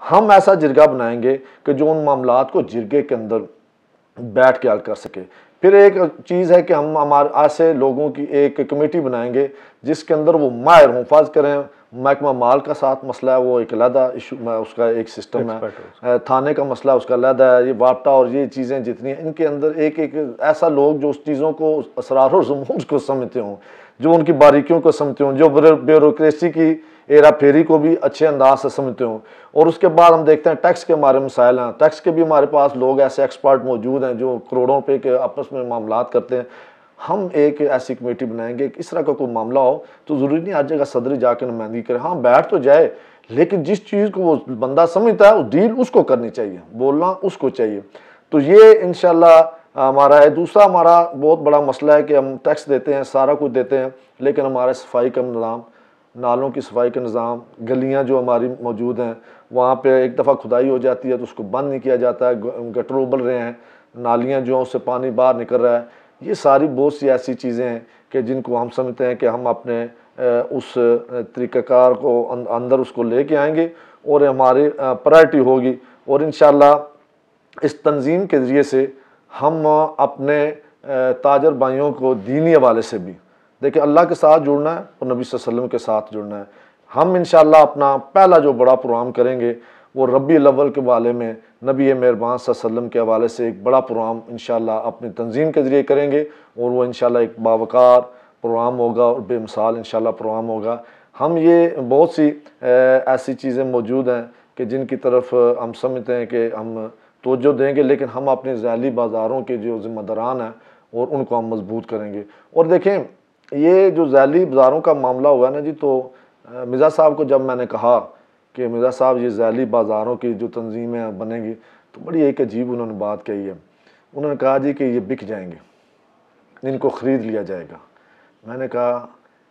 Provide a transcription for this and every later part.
हम ऐसा जिरगा बनाएंगे कि जो उन मामलात को जिरगे के अंदर बैठ के हल कर सके। फिर एक चीज़ है कि हम हमारे ऐसे लोगों की एक कमेटी बनाएंगे जिसके अंदर वो माहिर हों। फर्ज करें महकमा माल का साथ मसला है, वो एक अलहदा इशू, उसका एक सिस्टम है, थाने का मसला उसका अलहदा है, ये वापटा और ये चीज़ें जितनी हैं इनके अंदर एक एक ऐसा लोग जो उस चीज़ों को असरार और ज़ुमूर को समझते हों, जो उनकी बारीकियों को समझते हों, जो ब्यूरोक्रेसी की हेरा फेरी को भी अच्छे अंदाज से समझते हों। और उसके बाद हम देखते हैं टैक्स के हमारे मसाइल हैं, टैक्स के भी हमारे पास लोग ऐसे एक्सपर्ट मौजूद हैं जो करोड़ों रुपए के आपस में मामलात करते हैं। हम एक ऐसी कमेटी बनाएंगे कि इस तरह का कोई मामला हो तो ज़रूरी नहीं हर जगह सदरी जाकर नुमाइंदगी करे, हाँ बैठ तो जाए, लेकिन जिस चीज़ को वो बंदा समझता है डील उसको करनी चाहिए, बोलना उसको चाहिए। तो ये इंशाल्लाह हमारा है। दूसरा हमारा बहुत बड़ा मसला है कि हम टैक्स देते हैं, सारा कुछ देते हैं, लेकिन हमारे सफाई का निज़ाम, नालों की सफाई का निज़ाम, गलियाँ जो हमारी मौजूद हैं वहाँ पे एक दफ़ा खुदाई हो जाती है तो उसको बंद नहीं किया जाता है, गटर उबल रहे हैं, नालियाँ जो हैं उससे पानी बाहर निकल रहा है। ये सारी बहुत सी ऐसी चीज़ें हैं कि जिनको हम समझते हैं कि हम अपने उस तरीक़ाकार को अंदर उसको लेके आएंगे और हमारी प्रायोरिटी होगी। और इंशाअल्लाह इस तंजीम के ज़रिए से हम अपने ताजर भाइयों को दीनी हवाले से भी, देखिए अल्लाह के साथ जुड़ना है और नबी सल्लल्लाहु अलैहि वसल्लम के साथ जुड़ना है। हम इंशाअल्लाह अपना पहला जो बड़ा प्रोग्राम करेंगे वो रबीउल अव्वल के बारे में नबी मेहरबान सल्लल्लाहु अलैहि वसल्लम के हवाले से एक बड़ा प्रोग्राम इंशाअल्लाह अपनी तंजीम के ज़रिए करेंगे और वो इंशाअल्लाह एक बावकार प्रोग्राम होगा और बेमिसाल इंशाअल्लाह प्रोग्राम होगा। हम ये बहुत सी ऐसी चीज़ें मौजूद हैं कि जिनकी तरफ हम समझते हैं कि हम तवज्जो देंगे, लेकिन हम अपने ज़ैली बाज़ारों के जो ज़िम्मेदारान हैं और उनको हम मजबूत करेंगे। और देखें ये जो ज़ैली बाज़ारों का मामला हुआ ना जी, तो मिर्ज़ा साहब को जब मैंने कहा कि मिर्ज़ा साहब ये ज़ैली बाज़ारों की जो तंजीमें बनेंगी, तो बड़ी एक अजीब उन्होंने बात कही है। उन्होंने कहा जी कि ये बिक जाएंगे, इनको ख़रीद लिया जाएगा। मैंने कहा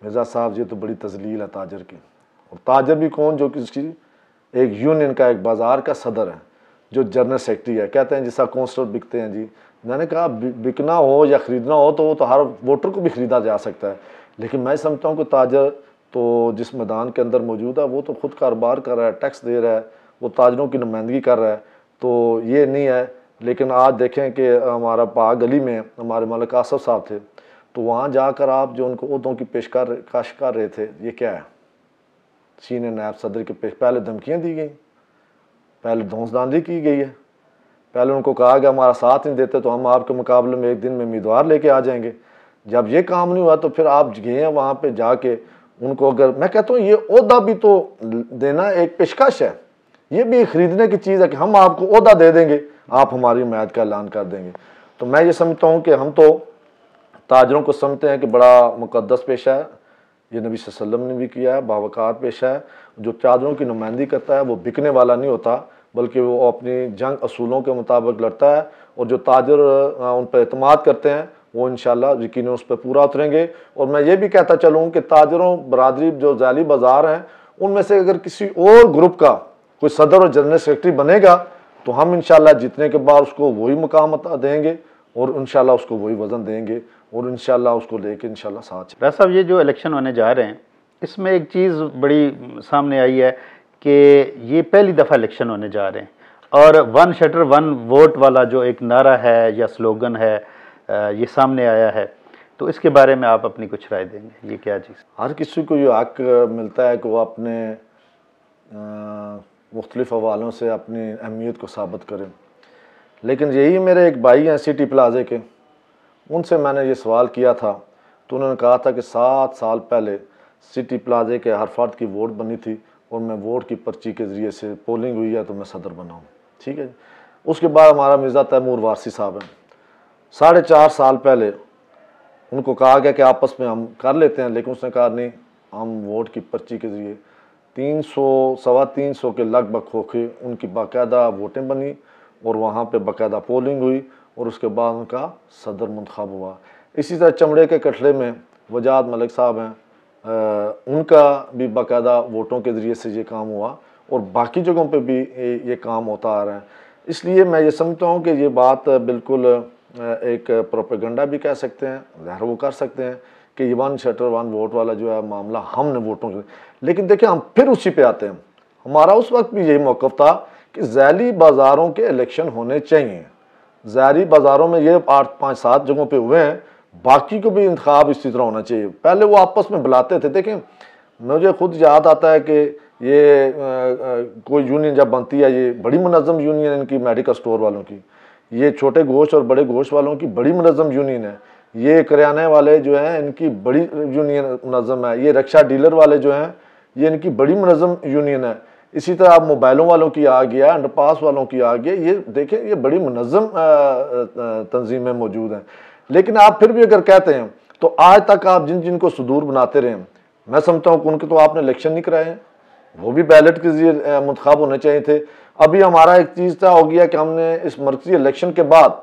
मिर्ज़ा साहब ये तो बड़ी तज़लील है ताजर की, और ताजर भी कौन, जो किसी एक यूनियन का, एक बाज़ार का सदर है, जो जनरल सेक्रेटरी है। कहते हैं जैसा कौंसलर बिकते हैं जी। मैंने कहा बिकना हो या ख़रीदना हो तो वो तो हर वोटर को भी ख़रीदा जा सकता है, लेकिन मैं समझता हूँ कि ताजर तो जिस मैदान के अंदर मौजूद है वो तो खुद कारोबार कर रहा है, टैक्स दे रहा है, वो ताजरों की नुमाइंदगी कर रहा है, तो ये नहीं है। लेकिन आज देखें कि हमारा पाक गली में हमारे मलिक आसफ साहब थे, तो वहाँ जाकर आप जो उनको ओहदों की पेशकश कर रहे थे, ये क्या है, सीनियर नायब सदर के पहले धमकियाँ दी गई, पहले धौंसदानी की गई है, पहले उनको कहा गया हमारा साथ नहीं देते तो हम आपके मुकाबले में एक दिन में उम्मीदवार लेके आ जाएंगे। जब ये काम नहीं हुआ तो फिर आप गए हैं वहाँ पे जाके उनको, अगर मैं कहता हूँ ये ओहदा भी तो देना एक पेशकश है, ये भी ख़रीदने की चीज़ है कि हम आपको ओहदा दे देंगे, आप हमारी हिमायत का ऐलान कर देंगे। तो मैं ये समझता हूँ कि हम तो ताजरों को समझते हैं कि बड़ा मुक़द्दस पेशा है, ये नबी सल्लल्लाहु अलैहि वसल्लम ने भी किया है, बावकार पेशा है। जो चादरों की नुमाइंदगी करता है वो बिकने वाला नहीं होता, बल्कि वो अपनी जंग असूलों के मुताबिक लड़ता है, और जो ताजर उन पर एतमाद करते हैं वो इंशाअल्लाह यकीनन उस पर पूरा उतरेंगे। और मैं ये भी कहता चलूँ कि ताजरों बरादरी जो ज़ैली बाज़ार हैं उनमें से अगर किसी और ग्रुप का कोई सदर और जनरल सेक्रेटरी बनेगा तो हम इंशाअल्लाह जीतने के बाद उसको वही मुकाम देंगे और इंशाअल्लाह उसको वही वज़न देंगे और इंशाअल्लाह उसको लेके इंशाअल्लाह साथ। राज साहब, ये जो इलेक्शन होने जा रहे हैं इसमें एक चीज़ बड़ी सामने आई है कि ये पहली दफ़ा इलेक्शन होने जा रहे हैं और वन शटर वन वोट वाला जो एक नारा है या स्लोगन है ये सामने आया है, तो इसके बारे में आप अपनी कुछ राय देंगे, ये क्या चीज़? हर किसी को ये हक मिलता है कि वो अपने मुख्तलिफ हवालों से अपनी अहमियत को साबित करें, लेकिन यही मेरे एक भाई हैं सिटी प्लाजे के, उनसे मैंने ये सवाल किया था तो उन्होंने कहा था कि 7 साल पहले सिटी प्लाजे के हर फर्द की वोट बनी थी और मैं वोट की पर्ची के ज़रिए से पोलिंग हुई है तो मैं सदर बना हूँ। ठीक है जी। उसके बाद हमारा मिर्ज़ा तैमूर वारसी साहब हैं, 4.5 साल पहले उनको कहा गया कि आपस में हम कर लेते हैं, लेकिन उसने कहा नहीं, हम वोट की पर्ची के ज़रिए 300 सवा 300 के लगभग होके उनकी बाकायदा वोटें बनी और वहाँ पे बाकायदा पोलिंग हुई और उसके बाद उनका सदर मुंतखब हुआ। इसी तरह चमड़े के कटड़े में वजाद मलिक साहब हैं, उनका भी बाकायदा वोटों के ज़रिए से ये काम हुआ और बाकी जगहों पे भी ये काम होता आ रहा है। इसलिए मैं ये समझता हूँ कि ये बात बिल्कुल एक प्रोपेगेंडा भी कह सकते हैं, ज़ाहिर वो कर सकते हैं कि ये वन शटर वन वोट वाला जो है मामला हमने वोटों के, लेकिन देखिए हम फिर उसी पे आते हैं, हमारा उस वक्त भी यही मौक़िफ़ था कि ज़ैली बाज़ारों के इलेक्शन होने चाहिए। ज़ैली बाज़ारों में ये 8, 5, 7 जगहों पे हुए हैं, बाकी को भी इंतखाब इसी तरह होना चाहिए। पहले वो आपस में बुलाते थे। देखें, मुझे खुद याद आता है कि ये कोई यूनियन जब बनती है, ये बड़ी मुनज़्ज़म यूनियन है इनकी, मेडिकल स्टोर वालों की, ये छोटे गोश्त और बड़े गोश्त वालों की बड़ी मुनज़्ज़म यूनियन है। ये किराने वाले जो हैं इनकी बड़ी यूनियन मुनज़्ज़म है। ये रिक्शा डीलर वाले जो हैं ये इनकी बड़ी मुनज़्ज़म यूनियन है। इसी तरह आप मोबाइलों वालों की आ गया, अंडरपास वालों की आ गया, ये देखें ये बड़ी मुनज़्ज़म तंजीमें मौजूद हैं। लेकिन आप फिर भी अगर कहते हैं तो आज तक आप जिन जिनको सुदूर बनाते रहे, मैं समझता हूँ कि उनके तो आपने इलेक्शन नहीं कराए हैं, वो भी बैलेट के जरिए मुंतखब होने चाहिए थे। अभी हमारा एक चीज़ तय हो गया कि हमने इस मरकज़ी इलेक्शन के बाद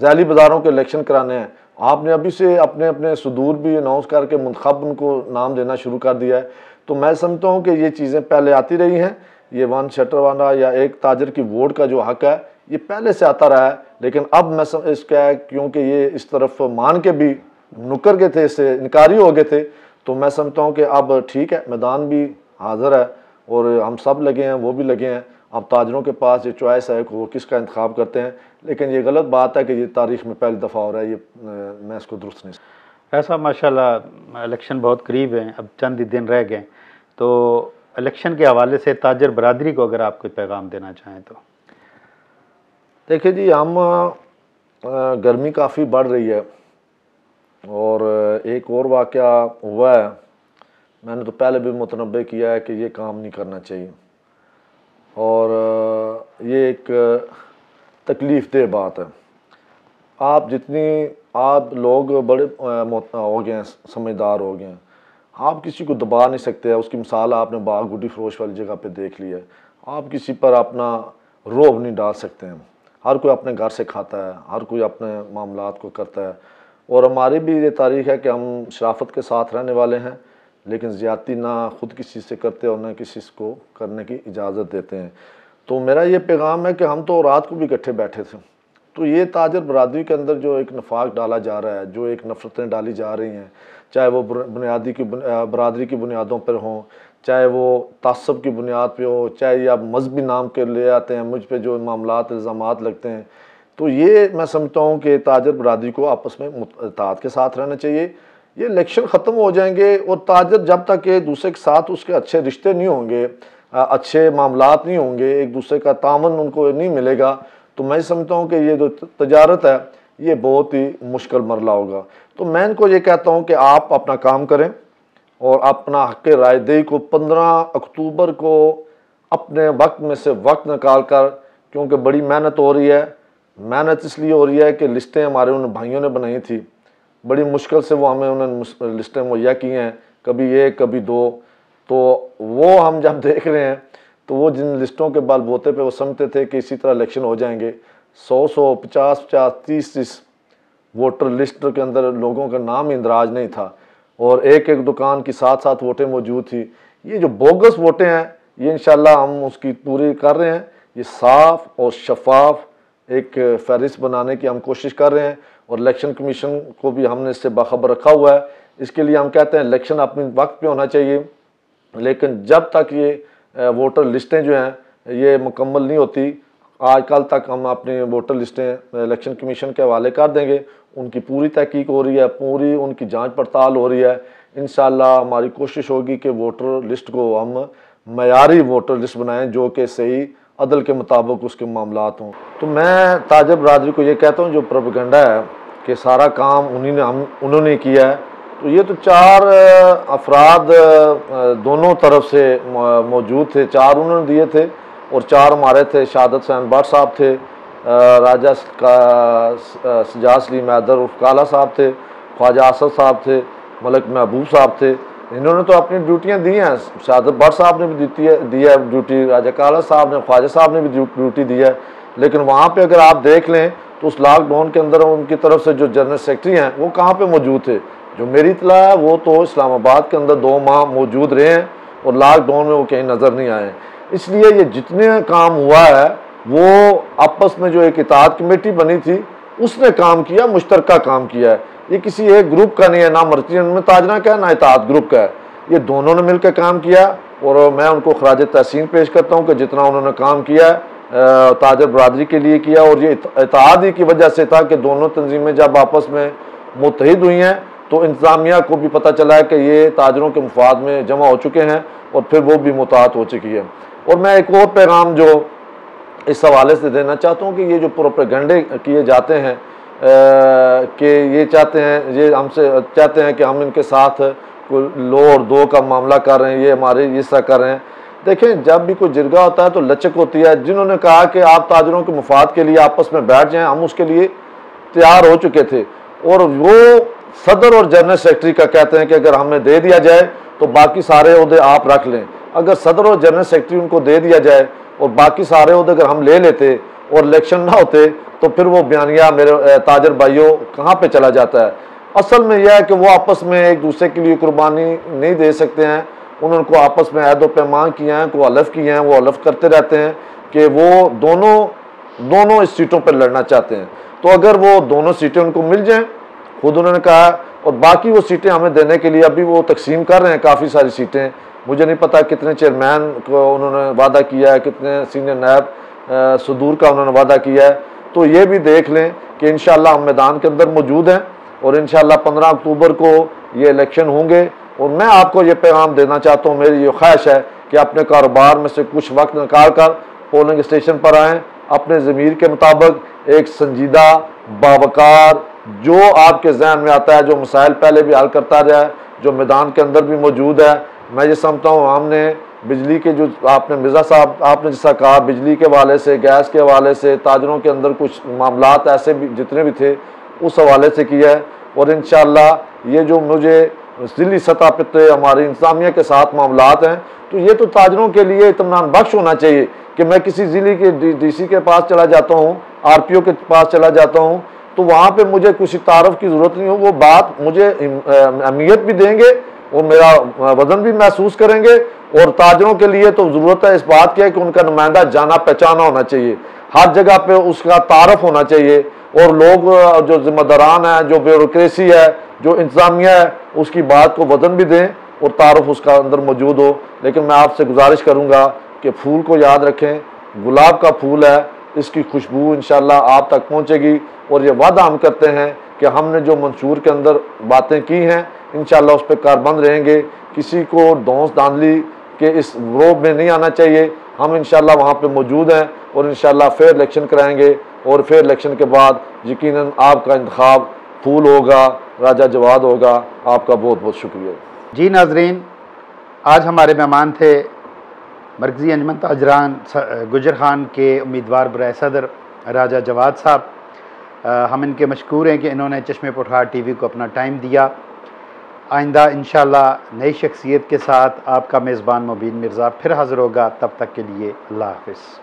ज़ैली बाज़ारों के इलेक्शन कराने हैं। आपने अभी से अपने अपने सुदूर भी अनाउंस करके मुंतखब उनको नाम देना शुरू कर दिया है। तो मैं समझता हूँ कि ये चीज़ें पहले आती रही हैं। ये वन शटर वाला या एक ताजर की वोट का जो हक है ये पहले से आता रहा है, लेकिन अब मैं इसका क्योंकि ये इस तरफ मान के भी नुकर गए थे, इससे इनकारी हो गए थे, तो मैं समझता हूँ कि अब ठीक है, मैदान भी हाजिर है और हम सब लगे हैं, वो भी लगे हैं। अब ताजरों के पास ये चॉइस है कि वो किसका इंतखाब करते हैं। लेकिन ये गलत बात है कि ये तारीख़ में पहली दफ़ा हो रहा है, ये मैं इसको दुरुस्त नहीं। ऐसा माशाल्लाह इलेक्शन बहुत करीब है, अब चंद ही दिन रह गए, तो इलेक्शन के हवाले से ताजर बरादरी को अगर आप कोई पैगाम देना चाहें तो। देखिए जी, हम गर्मी काफ़ी बढ़ रही है और एक और वाक़या हुआ है, मैंने तो पहले भी मुतनब्बे किया है कि ये काम नहीं करना चाहिए और ये एक तकलीफ़ देह बात है। आप लोग बड़े हो गए हैं, समझदार हो गए हैं, आप किसी को दबा नहीं सकते। उसकी मिसाल आपने बाग गुड्डी फरोश वाली जगह पे देख ली है। आप किसी पर अपना रोब नहीं डाल सकते हैं। हर कोई अपने घर से खाता है, हर कोई अपने मामलात को करता है और हमारी भी ये तारीख़ है कि हम शराफत के साथ रहने वाले हैं, लेकिन ज़्यादती ना खुद किसी से करते और ना किसी को करने की इजाज़त देते हैं। तो मेरा ये पैगाम है कि हम तो रात को भी इकट्ठे बैठे थे, तो ये ताजर बरादरी के अंदर जो एक नफाक डाला जा रहा है, जो एक नफ़रतें डाली जा रही हैं, चाहे वो बरादरी की बुनियादों पर हों, चाहे वो तासब की बुनियाद पे हो, चाहे आप मजहबी नाम के ले आते हैं, मुझ पे जो मामलात इल्ज़ामात लगते हैं, तो ये मैं समझता हूँ कि ताजर बरादरी को आपस में इत्तेहाद के साथ रहना चाहिए। ये इलेक्शन ख़त्म हो जाएंगे और ताजर जब तक एक दूसरे के साथ उसके अच्छे रिश्ते नहीं होंगे, अच्छे मामलात नहीं होंगे, एक दूसरे का तामन उनको नहीं मिलेगा, तो मैं समझता हूँ कि ये जो तजारत है ये बहुत ही मुश्किल मरला होगा। तो मैं इनको ये कहता हूँ कि आप अपना काम करें और अपना हक़ रायदही को 15 अक्टूबर को अपने वक्त में से वक्त निकाल कर, क्योंकि बड़ी मेहनत हो रही है, मेहनत इसलिए हो रही है कि लिस्टें हमारे उन भाइयों ने बनाई थी, बड़ी मुश्किल से वो हमें उन्होंने लिस्टें मुहैया की हैं, कभी 1 कभी 2, तो वो हम जब देख रहे हैं तो वो जिन लिस्टों के बलबूते पे वो समझते थे कि इसी तरह इलेक्शन हो जाएंगे, 100 50 30 वोटर लिस्ट के अंदर लोगों का नाम इंदराज नहीं था और एक एक दुकान की 7 वोटें मौजूद थी। ये जो बोगस वोटें हैं ये इंशाल्लाह हम उसकी पूरी कर रहे हैं। ये साफ और शफाफ एक फहरिस्त बनाने की हम कोशिश कर रहे हैं और इलेक्शन कमीशन को भी हमने इससे बाखबर रखा हुआ है। इसके लिए हम कहते हैं इलेक्शन अपने वक्त पे होना चाहिए, लेकिन जब तक ये वोटर लिस्टें जो हैं ये मुकम्मल नहीं होती, आज कल तक हम अपनी वोटर लिस्टें इलेक्शन कमीशन के हवाले कर देंगे। उनकी पूरी तहकीक हो रही है, पूरी उनकी जांच पड़ताल हो रही है। इंशाल्लाह हमारी कोशिश होगी कि वोटर लिस्ट को हम मयारी वोटर लिस्ट बनाएं जो कि सही अदल के मुताबिक उसके मामलात हों। तो मैं ताजर बरादरी को ये कहता हूँ, जो प्रोपेगेंडा है कि सारा काम उन्होंने किया है, तो ये तो 4 अफराद दोनों तरफ से मौजूद थे, 4 उन्होंने दिए थे और 4 हमारे थे। शहादत हुसैन भट्ट साहब थे, राजा सजाद सलीम हैदर उर्फ काला साहब थे, ख्वाजा असद साहब थे, मलिक महबूब साहब थे। इन्होंने तो अपनी ड्यूटियां दी हैं। शहादत भट्ट साहब ने भी दी है ड्यूटी, राजा काला साहब ने, ख्वाजा साहब ने भी ड्यूटी दी है। लेकिन वहाँ पे अगर आप देख लें तो उस लॉकडाउन के अंदर उनकी तरफ से जो जनरल सेक्रेटरी हैं वो कहाँ पे मौजूद थे? जो मेरी इतला है वो तो इस्लामाबाद के अंदर 2 माह मौजूद रहे हैं और लॉकडाउन में वो कहीं नज़र नहीं आए। इसलिए ये जितने काम हुआ है वो आपस में जो एक इत्तेहाद कमेटी बनी थी उसने काम किया, मुश्तरका काम किया है। ये किसी एक ग्रुप का नहीं है, ना मर्चेंट में ताजना का है ना इत्तेहाद ग्रुप का है, ये दोनों ने मिलकर काम किया और मैं उनको खराज तहसीन पेश करता हूँ कि जितना उन्होंने काम किया है ताजर बरादरी के लिए किया, और ये इत्तेहाद ही की वजह से था कि दोनों तंजीमें जब आपस में मुत्तहिद हुई हैं तो इंतज़ामिया को भी पता चला है कि ये ताजरों के मुफाद में जमा हो चुके हैं और फिर वो भी मुताहत हो चुकी है। और मैं एक और पैगाम जो इस हवाले से देना चाहता हूँ कि ये जो प्रोपेगेंडे किए जाते हैं कि ये चाहते हैं, ये हमसे चाहते हैं कि हम इनके साथ कोई लो और दो का मामला कर रहे हैं, ये हमारे इस तरह कर रहे हैं। देखें, जब भी कोई जिरगा होता है तो लचक होती है। जिन्होंने कहा कि आप ताजरों के मुफाद के लिए आपस में बैठ जाएं, हम उसके लिए तैयार हो चुके थे, और वो सदर और जनरल सेक्रेटरी का कहते हैं कि अगर हमें दे दिया जाए तो बाकी सारे ओहदे आप रख लें। अगर सदर और जनरल सेक्रेटरी उनको दे दिया जाए और बाकी सारे ओहदे अगर हम ले लेते और इलेक्शन ना होते तो फिर वो बयानिया मेरे ताजर भाइयों कहाँ पे चला जाता है। असल में यह है कि वो आपस में एक दूसरे के लिए कुर्बानी नहीं दे सकते हैं। उन्होंने आपस में अहद व पैमान किए हैं, को हलफ किए हैं, वो हलफ करते रहते हैं कि वो दोनों इस सीटों पर लड़ना चाहते हैं। तो अगर वो दोनों सीटें उनको मिल जाएं, खुद उन्होंने कहा, और बाकी वो सीटें हमें देने के लिए अभी वो तकसीम कर रहे हैं काफ़ी सारी सीटें। मुझे नहीं पता कितने चेयरमैन को उन्होंने वादा किया है, कितने सीनियर नायब सदूर का उन्होंने वादा किया है। तो ये भी देख लें कि इंशाअल्लाह हम मैदान के अंदर मौजूद हैं और इंशाअल्लाह 15 अक्टूबर को ये इलेक्शन होंगे। और मैं आपको ये पैगाम देना चाहता हूँ, मेरी ये ख्वाहिश है कि अपने कारोबार में से कुछ वक्त निकाल कर पोलिंग स्टेशन पर आएँ, अपने ज़मीर के मुताबिक एक संजीदा बावकार जो आपके जहन में आता है, जो मसाइल पहले भी हल करता रहा है, जो मैदान के अंदर भी मौजूद है। मैं ये समझता हूँ हमने बिजली के जो आपने मिर्ज़ा साहब आपने जैसा कहा, बिजली के हवाले से, गैस के हवाले से, ताजरों के अंदर कुछ मामलात ऐसे भी जितने भी थे उस हवाले से किया है। और इंशाअल्लाह ये जो मुझे ज़िली सतह पे हमारी इंतज़ामिया के साथ मामलात हैं, तो ये तो ताजरों के लिए इत्मीनान बख्श होना चाहिए कि मैं किसी ज़िले के DC के पास चला जाता हूँ, RPO के पास चला जाता हूँ, तो वहाँ पे मुझे किसी तारफ़ की ज़रूरत नहीं हो, वो बात मुझे अहमियत भी देंगे और मेरा वज़न भी महसूस करेंगे। और ताजरों के लिए तो ज़रूरत है इस बात की है कि उनका नुमाइंदा जाना पहचाना होना चाहिए, हर जगह पे उसका तारफ़ होना चाहिए, और लोग जो ज़िम्मेदारान हैं, जो ब्यूरोक्रेसी है, जो इंतज़ामिया है, उसकी बात को वज़न भी दें और तारफ़ उसका अंदर मौजूद हो। लेकिन मैं आपसे गुजारिश करूँगा कि फूल को याद रखें, गुलाब का फूल है, इसकी खुशबू इंशाअल्लाह आप तक पहुँचेगी। और ये वादा हम करते हैं कि हमने जो मंशूर के अंदर बातें की हैं इंशाअल्लाह उस पर कारबंद रहेंगे। किसी को धौंस धांधली के इस रोब में नहीं आना चाहिए। हम इंशाअल्लाह वहाँ पे मौजूद हैं और इंशाअल्लाह फेयर इलेक्शन कराएंगे, और फेयर इलेक्शन के बाद यकीनन आपका इंतखाब फूल होगा, राजा जवाद होगा। आपका बहुत बहुत शुक्रिया। जी नाजरीन, आज हमारे मेहमान थे मरकज़ी अंजुमन ताजरान गुजर खान के उम्मीदवार बराए सदर राजा जवाद साहब। हम इनके मशकूर हैं कि इन्होंने चश्मे पुठार TV को अपना टाइम दिया। आइंदा इंशाअल्लाह नई शख्सियत के साथ आपका मेज़बान मुबीन मिर्ज़ा फिर हाज़िर होगा। तब तक के लिए अल्लाह हाफ़िज़।